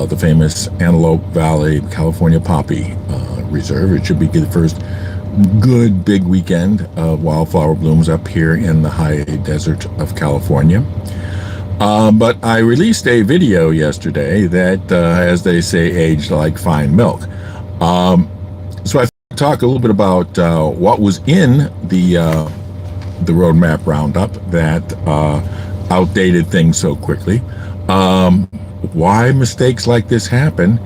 the famous Antelope Valley, California Poppy Reserve. It should be the first good big weekend of wildflower blooms up here in the high desert of California. But I released a video yesterday that, as they say, aged like fine milk. So I talk a little bit about what was in the roadmap roundup that outdated things so quickly, why mistakes like this happen,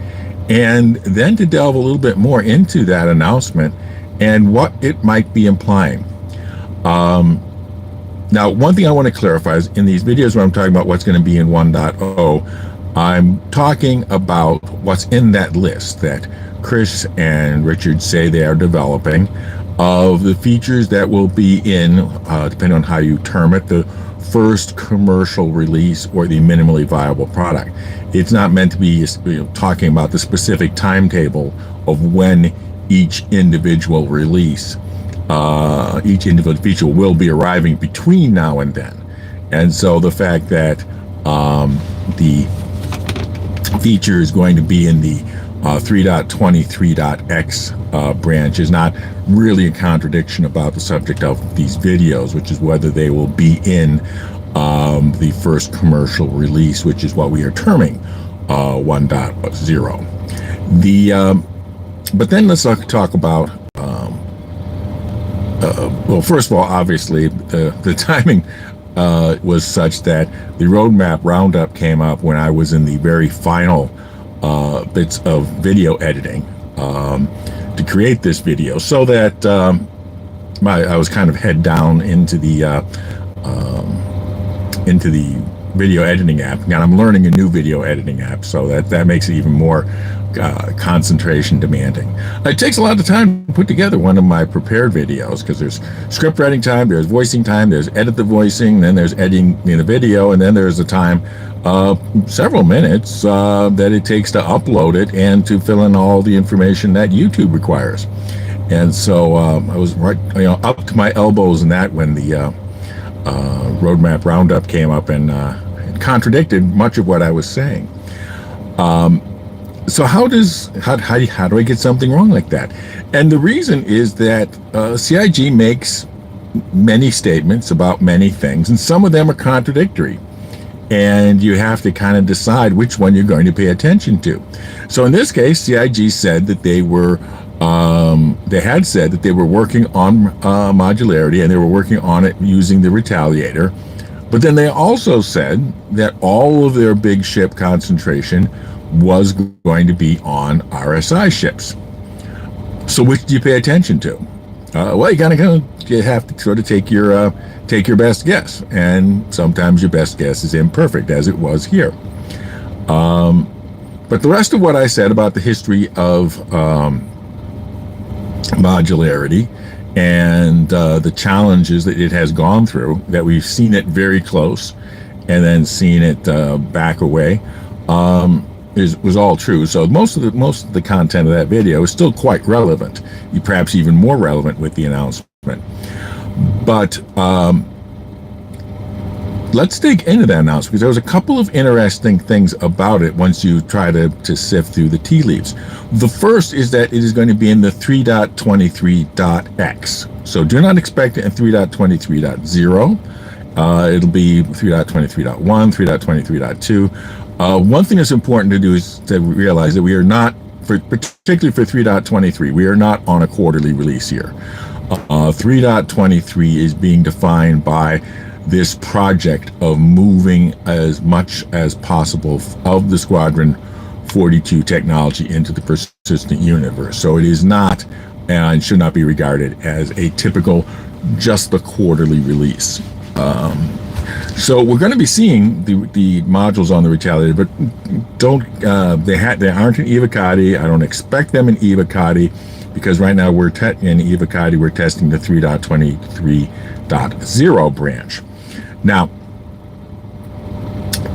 and then to delve a little bit more into that announcement and what it might be implying. Now, one thing I want to clarify is in these videos when I'm talking about what's going to be in 1.0, I'm talking about what's in that list that Chris and Richard say they are developing of the features that will be in, depending on how you term it, the first commercial release or the minimally viable product. It's not meant to be talking about the specific timetable of when each individual release, each individual feature will be arriving between now and then. And so the fact that the feature is going to be in the 3.23.x branch is not really a contradiction about the subject of these videos, which is whether they will be in the first commercial release, which is what we are terming 1.0. But then let's talk about, well, first of all, obviously, the timing was such that the roadmap roundup came up when I was in the very final bits of video editing to create this video, so that I was kind of head down into the video editing app, and I'm learning a new video editing app, so that makes it even more concentration demanding. It takes a lot of time to put together one of my prepared videos, because there's script writing time, there's voicing time, there's edit the voicing, then there's editing in the video, and then there's the time, several minutes that it takes to upload it and to fill in all the information that YouTube requires. And so I was right, up to my elbows in that when the roadmap roundup came up and contradicted much of what I was saying. So how do I get something wrong like that? And the reason is that CIG makes many statements about many things, and some of them are contradictory, and you have to kind of decide which one you're going to pay attention to. So in this case, CIG said that they had said that they were working on modularity, and they were working on it using the Retaliator. But then they also said that all of their big ship concentration was going to be on RSI ships. So which do you pay attention to? Well, you have to sort of take your best guess, and sometimes your best guess is imperfect, as it was here. But the rest of what I said about the history of modularity and the challenges that it has gone through, that we've seen it very close and then seen it back away, was all true. So most of the content of that video is still quite relevant, perhaps even more relevant with the announcement. But let's dig into that announcement, because there was a couple of interesting things about it once you try to sift through the tea leaves. The first is that it is going to be in the 3.23.x. So do not expect it in 3.23.0. It'll be 3.23.1, 3.23.2. One thing that's important to do is to realize that we are not, particularly for 3.23, we are not on a quarterly release here. 3.23 is being defined by this project of moving as much as possible of the Squadron 42 technology into the persistent universe. So it is not, and should not be regarded as a typical just the quarterly release. So we're going to be seeing the modules on the Retaliator, but they aren't in Evocati. I don't expect them in Evocati, because right now in Evocati we're testing the 3.23.0 branch. Now,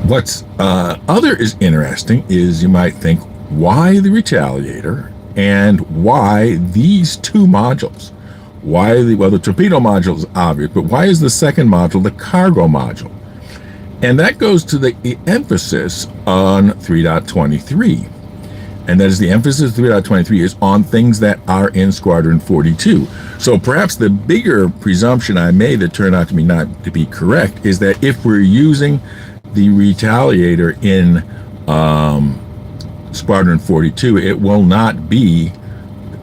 what's other is interesting is you might think, why the Retaliator and why these two modules? Well, the torpedo module is obvious, but why is the second module the cargo module? And that goes to the emphasis on 3.23. And that is the emphasis of 3.23 is on things that are in Squadron 42. So perhaps the bigger presumption I made that turned out to be not to be correct is that if we're using the Retaliator in Squadron 42, it will not be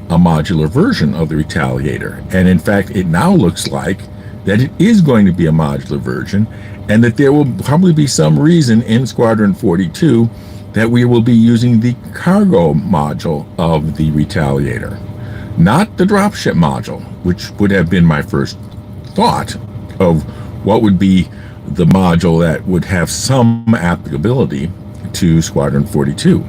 a modular version of the Retaliator. And in fact, it now looks like that it is going to be a modular version, and that there will probably be some reason in Squadron 42 that we will be using the cargo module of the Retaliator, not the dropship module, which would have been my first thought of what would be the module that would have some applicability to Squadron 42.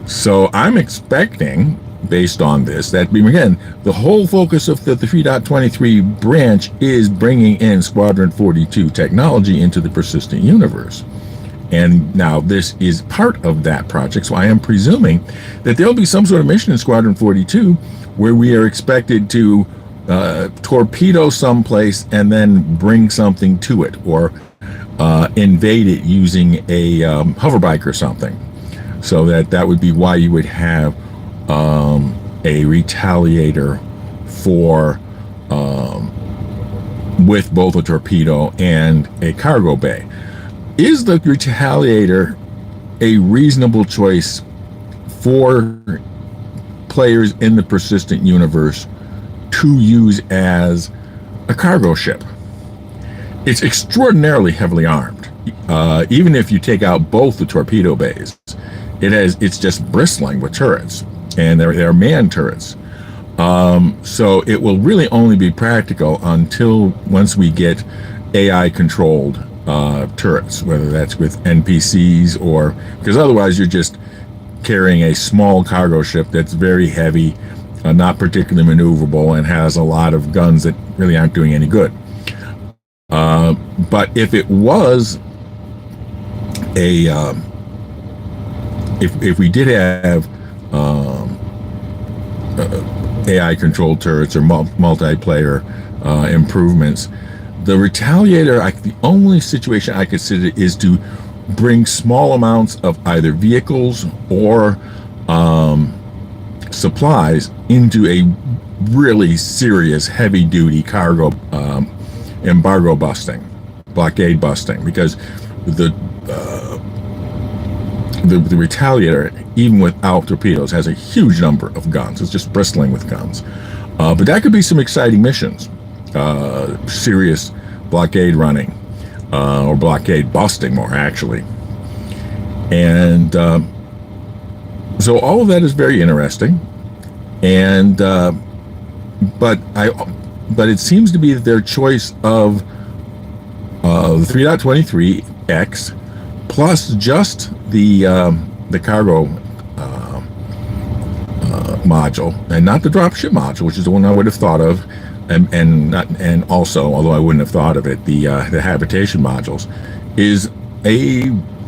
So I'm expecting, based on this, that again, the whole focus of the 3.23 branch is bringing in Squadron 42 technology into the persistent universe. And now this is part of that project, so I am presuming that there'll be some sort of mission in Squadron 42 where we are expected to torpedo someplace and then bring something to it, or invade it using a hoverbike or something. So that would be why you would have a Retaliator for with both a torpedo and a cargo bay. Is the Retaliator a reasonable choice for players in the persistent universe to use as a cargo ship? It's extraordinarily heavily armed. Even if you take out both the torpedo bays, it's just bristling with turrets, and they're manned turrets. So it will really only be practical once we get AI controlled turrets, whether that's with NPCs or because otherwise you're just carrying a small cargo ship that's very heavy, not particularly maneuverable, and has a lot of guns that really aren't doing any good. But if it was if we did have AI controlled turrets or multiplayer improvements, the Retaliator, the only situation I consider is to bring small amounts of either vehicles or supplies into a really serious heavy-duty cargo embargo busting, blockade busting, because the Retaliator, even without torpedoes, has a huge number of guns. It's just bristling with guns. But that could be some exciting missions. Serious blockade running, or blockade busting more actually. And so all of that is very interesting. And but it seems to be that their choice of the 3.23x plus just the cargo module, and not the dropship module, which is the one I would have thought of, and also, although I wouldn't have thought of it, the habitation modules,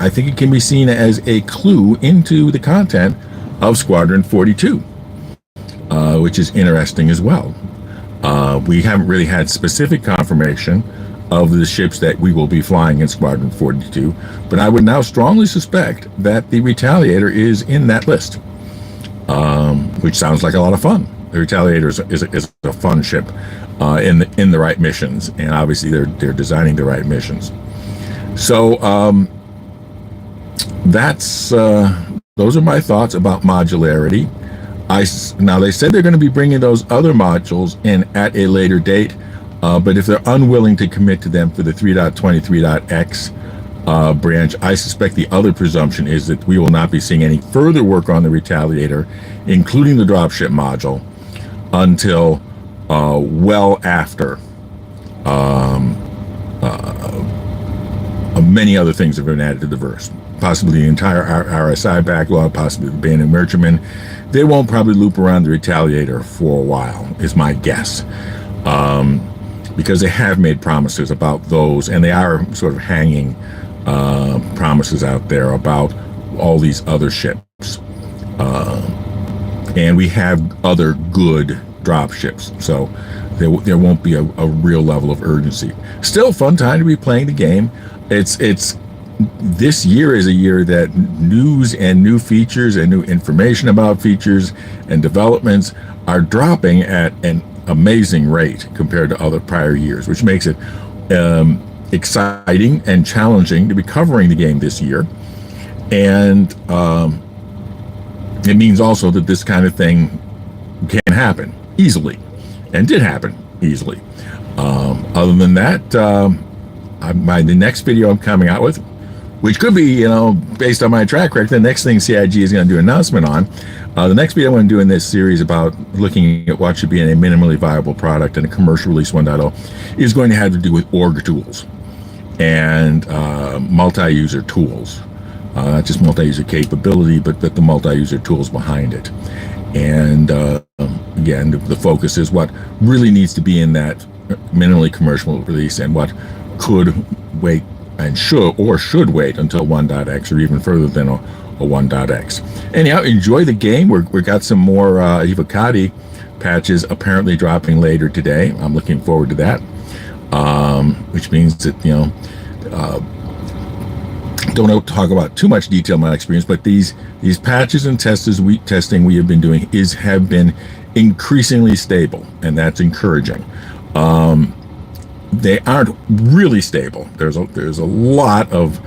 I think it can be seen as a clue into the content of Squadron 42, which is interesting as well. We haven't really had specific confirmation of the ships that we will be flying in Squadron 42, but I would now strongly suspect that the Retaliator is in that list, which sounds like a lot of fun. The Retaliator is a fun ship in the right missions, and obviously they're designing the right missions. So those are my thoughts about modularity. Now they said they're going to be bringing those other modules in at a later date, but if they're unwilling to commit to them for the 3.23.x branch, I suspect the other presumption is that we will not be seeing any further work on the Retaliator, including the dropship module, until well after many other things have been added to the verse. Possibly the entire RSI backlog, possibly the Abandoned Merchantman. They won't probably loop around the Retaliator for a while, is my guess. Because they have made promises about those, and they are sort of hanging promises out there about all these other ships. And we have other good drop ships, so there won't be a real level of urgency. Still, fun time to be playing the game. It's this year is a year that news and new features and new information about features and developments are dropping at an amazing rate compared to other prior years, which makes it exciting and challenging to be covering the game this year. And it means also that this kind of thing can happen easily, and did happen easily. Other than that, the next video I'm coming out with, which could be, based on my track record, the next thing CIG is going to do an announcement on. The next video I'm going to do in this series about looking at what should be in a minimally viable product and a commercial release 1.0 is going to have to do with org tools and multi-user tools. Not just multi-user capability, but the multi-user tools behind it. And again, the focus is what really needs to be in that minimally commercial release and what could wait and should wait until 1.x or even further than a 1.x. Anyhow, enjoy the game. We got some more Evocati patches apparently dropping later today. I'm looking forward to that, which means that, don't talk about too much detail in my experience, but these patches and testing we have been doing have been increasingly stable, and that's encouraging. They aren't really stable. There's a lot of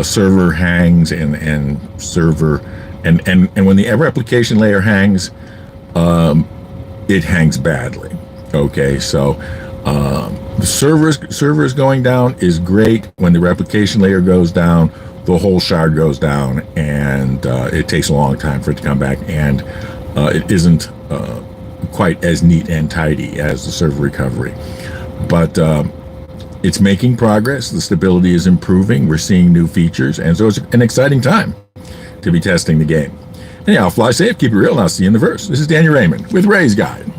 server hangs and server and when the replication layer hangs, it hangs badly. Okay, so the servers going down is great. When the replication layer goes down, the whole shard goes down, and it takes a long time for it to come back, and it isn't quite as neat and tidy as the server recovery. But it's making progress. The stability is improving. We're seeing new features, and so it's an exciting time to be testing the game. Anyhow, fly safe, keep it real, and I'll see you in the verse. This is Daniel Raymond with Ray's Guide.